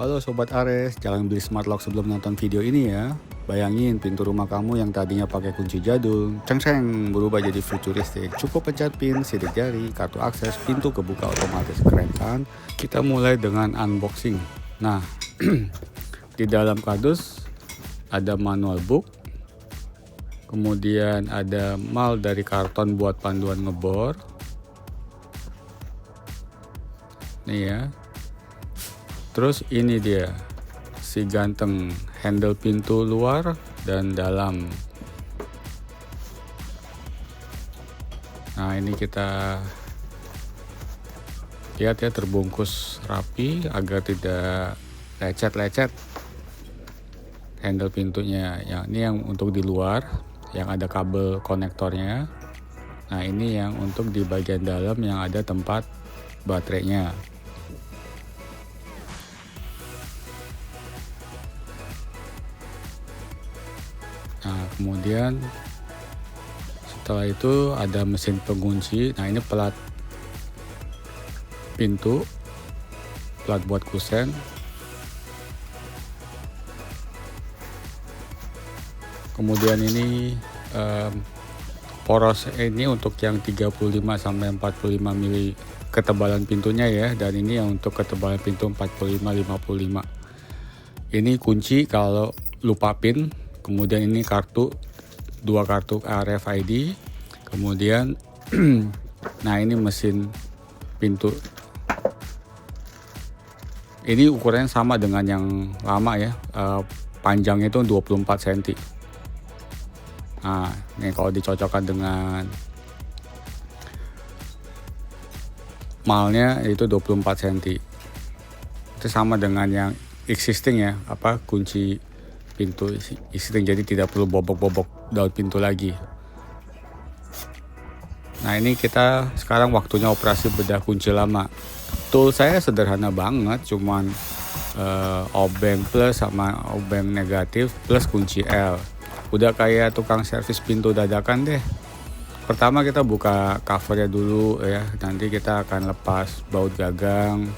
Halo Sobat Ares, jangan beli smart lock sebelum nonton video ini ya. Bayangin pintu rumah kamu yang tadinya pakai kunci jadul, ceng berubah jadi futuristik. Cukup pencet pin, sidik jari, kartu akses, pintu kebuka otomatis. Keren kan? Kita mulai dengan unboxing. Nah, di dalam kardus ada manual book, kemudian ada mal dari karton buat panduan ngebor. Nih ya. Terus ini dia si ganteng handle pintu luar dan dalam. Nah ini kita lihat ya, terbungkus rapi agar tidak lecet-lecet handle pintunya. Yang ini yang untuk di luar yang ada kabel konektornya. Nah ini yang untuk di bagian dalam yang ada tempat baterainya. Nah kemudian setelah itu ada mesin pengunci. Nah ini plat pintu, plat buat kusen. Kemudian ini poros ini untuk yang 35 sampai 45 mili ketebalan pintunya ya, dan ini yang untuk ketebalan pintu 45-55. Ini kunci kalau lupa pin. Kemudian ini kartu, 2 kartu RFID. Kemudian nah ini mesin pintu. Ini ukurannya sama dengan yang lama ya, panjangnya itu 24 cm. Nah ini kalau dicocokkan dengan malnya itu 24 cm. Itu sama dengan yang existing ya, kunci pintu existing, jadi tidak perlu bobok-bobok daun pintu lagi. Nah ini kita sekarang waktunya operasi bedah kunci lama. Tool saya sederhana banget, cuman obeng plus sama obeng negatif plus kunci L. Udah kayak tukang servis pintu dadakan deh. Pertama kita buka covernya dulu ya, nanti kita akan lepas baut gagang,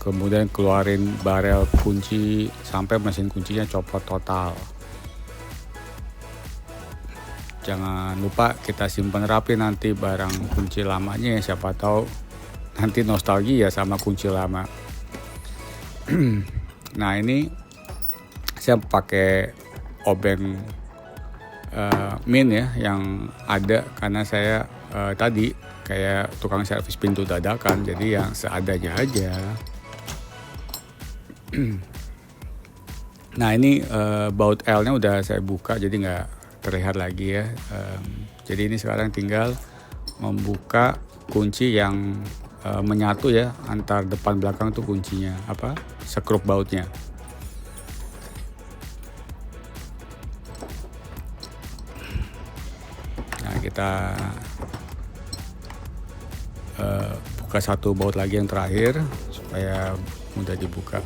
kemudian keluarin barel kunci sampai mesin kuncinya copot total. Jangan lupa kita simpan rapi nanti barang kunci lamanya ya, siapa tahu nanti nostalgia sama kunci lama. Nah ini saya pakai obeng min ya yang ada, karena saya tadi kayak tukang servis pintu dadakan, jadi yang seadanya aja. Nah ini baut L nya udah saya buka, jadi nggak terlihat lagi ya. Jadi ini sekarang tinggal membuka kunci yang menyatu ya, antar depan belakang tuh kuncinya sekrup bautnya. Nah kita buka satu baut lagi yang terakhir supaya mudah dibuka.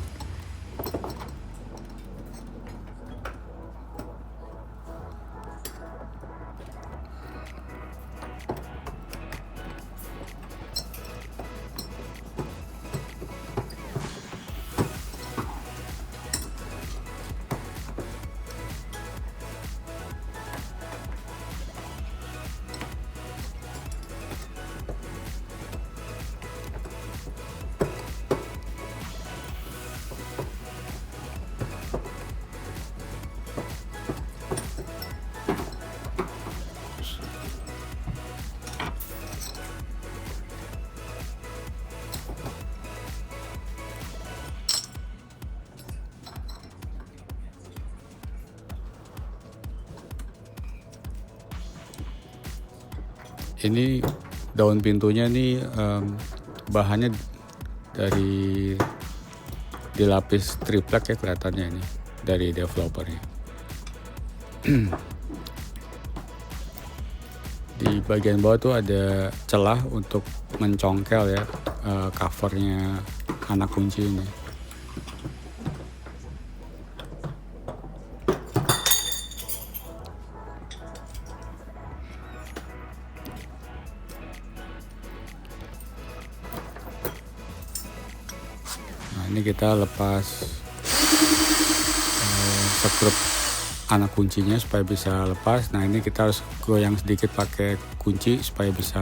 Ini daun pintunya nih bahannya dari dilapis triplek ya, kelihatannya ini dari developernya. Di bagian bawah tuh ada celah untuk mencongkel ya covernya anak kunci ini. Ini kita lepas sekrup anak kuncinya supaya bisa lepas. Nah ini kita harus goyang sedikit pakai kunci supaya bisa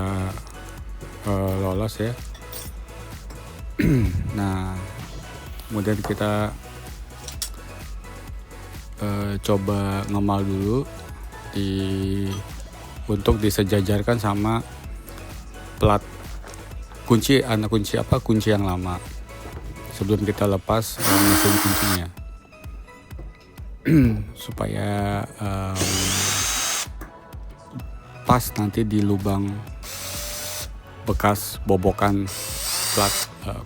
lolos ya. Nah kemudian kita coba ngemal dulu untuk disejajarkan sama plat kunci kunci yang lama sebelum kita lepas mesin kuncinya supaya pas nanti di lubang bekas bobokan plat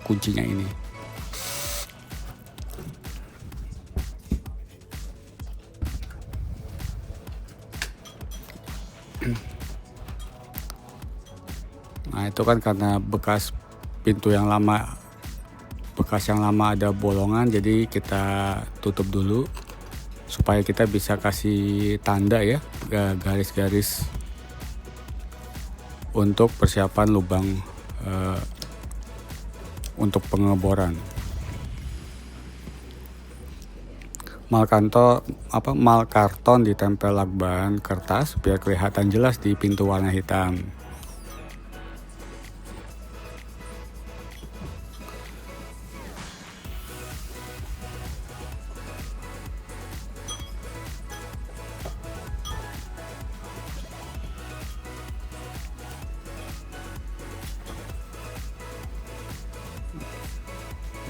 kuncinya ini. Nah itu kan karena bekas yang lama ada bolongan, jadi kita tutup dulu supaya kita bisa kasih tanda ya, garis-garis untuk persiapan lubang untuk pengeboran. Mal karton ditempel lakban kertas biar kelihatan jelas di pintu warna hitam.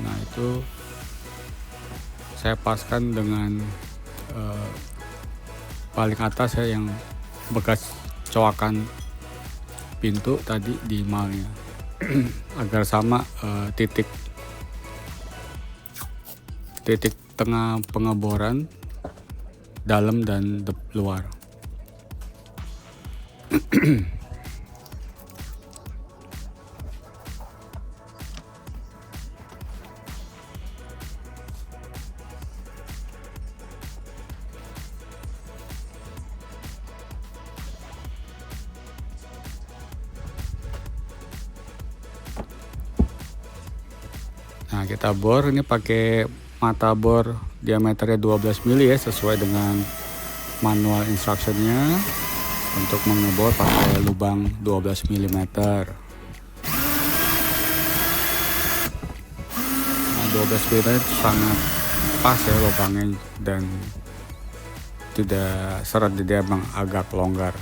Nah itu saya paskan dengan paling atas ya, yang bekas coakan pintu tadi di malnya agar sama titik tengah pengeboran dalam dan luar. Nah kita bor ini pakai mata bor diameternya 12 mili ya, sesuai dengan manual instructionnya untuk mengebor pakai lubang 12 mm. Nah 12 mm itu sangat pas ya lubangnya dan tidak seret, jadi emang agak longgar.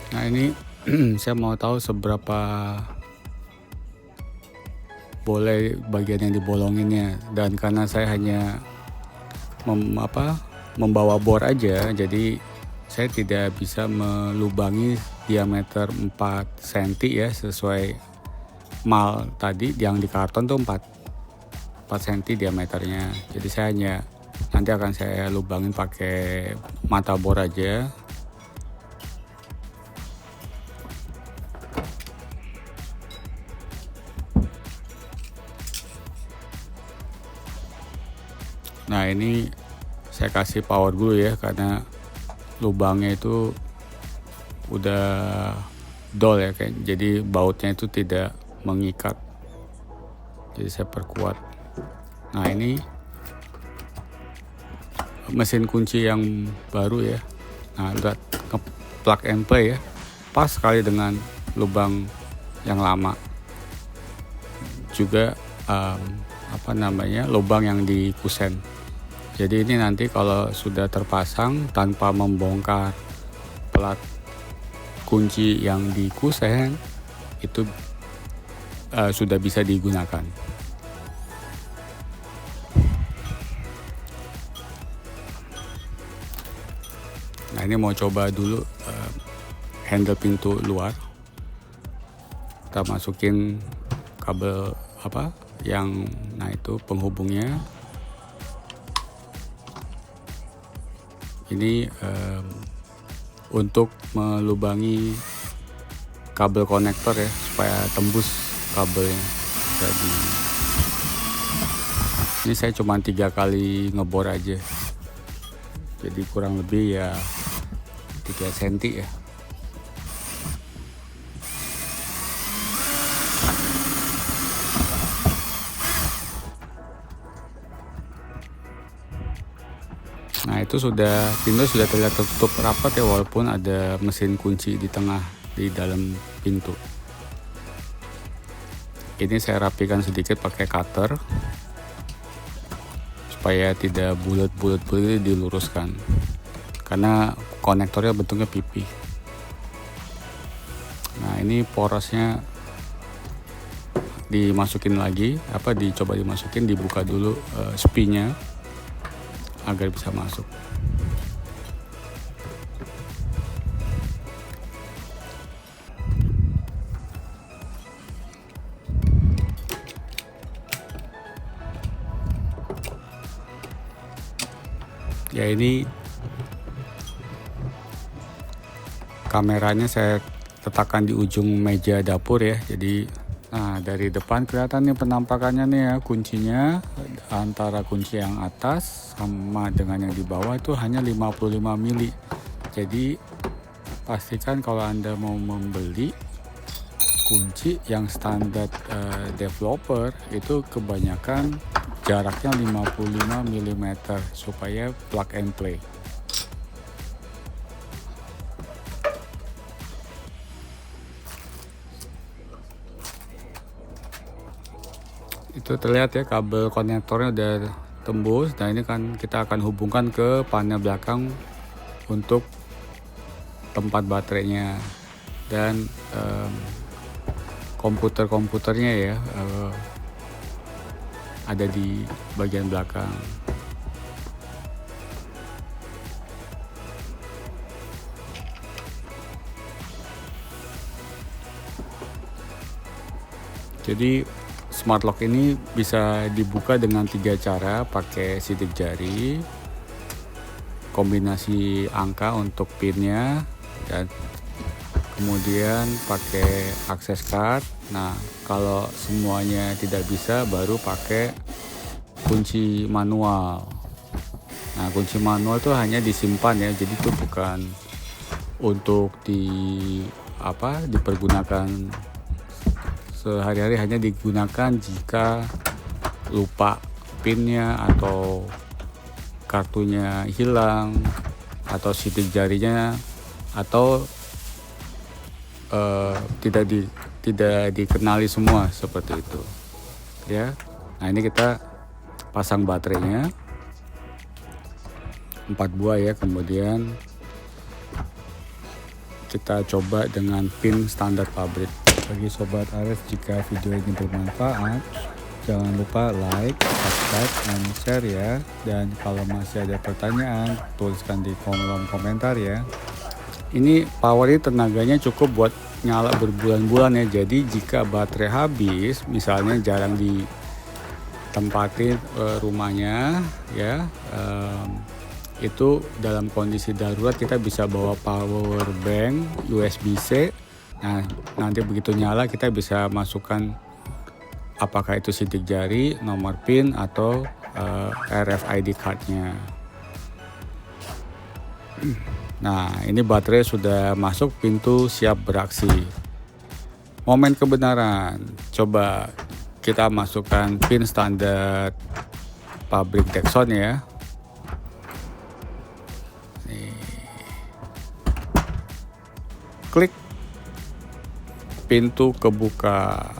Nah ini saya mau tahu seberapa boleh bagian yang dibolonginnya, dan karena saya hanya membawa bor aja, jadi saya tidak bisa melubangi diameter 4 cm ya, sesuai mal tadi yang di karton tuh 4 cm diameternya. Jadi saya nanti akan saya lubangin pakai mata bor aja. Nah ini saya kasih power glue ya, karena lubangnya itu udah dol ya, jadi bautnya itu tidak mengikat, jadi saya perkuat. Nah ini mesin kunci yang baru ya, nah udah plug and play ya, pas sekali dengan lubang yang lama juga, lubang yang di kusen. Jadi ini nanti kalau sudah terpasang tanpa membongkar plat kunci yang di kusen itu sudah bisa digunakan. Nah ini mau coba dulu handle pintu luar. Kita masukin kabel itu penghubungnya. Ini untuk melubangi kabel konektor ya, supaya tembus kabelnya. Jadi ini saya cuma 3 kali ngebor aja, jadi kurang lebih ya 3 cm ya. Nah itu pintu sudah terlihat tertutup rapat ya, walaupun ada mesin kunci di tengah di dalam pintu. Ini saya rapikan sedikit pakai cutter supaya tidak bulat-bulat diluruskan, karena konektornya bentuknya pipi. Nah ini porosnya dimasukin lagi, dicoba dimasukin, dibuka dulu spinya agar bisa masuk. Ya ini kameranya saya letakkan di ujung meja dapur ya. Jadi nah dari depan kelihatan nih penampakannya nih ya, kuncinya antara kunci yang atas sama dengan yang di bawah itu hanya 55 mili. Jadi pastikan kalau Anda mau membeli kunci yang standar developer itu kebanyakan jaraknya 55 mm supaya plug and play. Itu terlihat ya, kabel konektornya udah tembus. Nah ini kan kita akan hubungkan ke panel belakang untuk tempat baterainya dan komputernya ya, ada di bagian belakang. Jadi smart lock ini bisa dibuka dengan 3 cara, pakai sidik jari, kombinasi angka untuk pinnya, dan kemudian pakai access card. Nah kalau semuanya tidak bisa, baru pakai kunci manual. Nah kunci manual itu hanya disimpan ya, jadi itu bukan untuk dipergunakan sehari-hari, hanya digunakan jika lupa pinnya atau kartunya hilang atau sidik jarinya atau tidak dikenali semua, seperti itu ya. Nah ini kita pasang baterainya 4 buah ya, kemudian kita coba dengan pin standar pabrik. Bagi Sobat Ares, jika video ini bermanfaat, jangan lupa like, subscribe, dan share ya. Dan kalau masih ada pertanyaan, tuliskan di kolom komentar ya. Ini power ini tenaganya cukup buat nyala berbulan-bulan ya. Jadi jika baterai habis, misalnya jarang ditempatin rumahnya ya, itu dalam kondisi darurat kita bisa bawa power bank USB-C. Nah nanti begitu nyala kita bisa masukkan apakah itu sidik jari, nomor PIN, atau RFID cardnya. Nah ini baterai sudah masuk, pintu siap beraksi. Momen kebenaran, coba kita masukkan pin standar pabrik Dexon ya. Klik, pintu kebuka.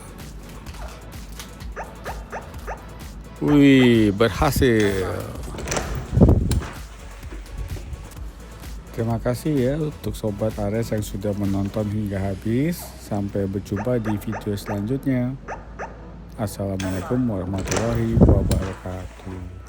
Wih, berhasil. Terima kasih ya untuk Sobat Ares yang sudah menonton hingga habis. Sampai berjumpa di video selanjutnya. Assalamualaikum warahmatullahi wabarakatuh.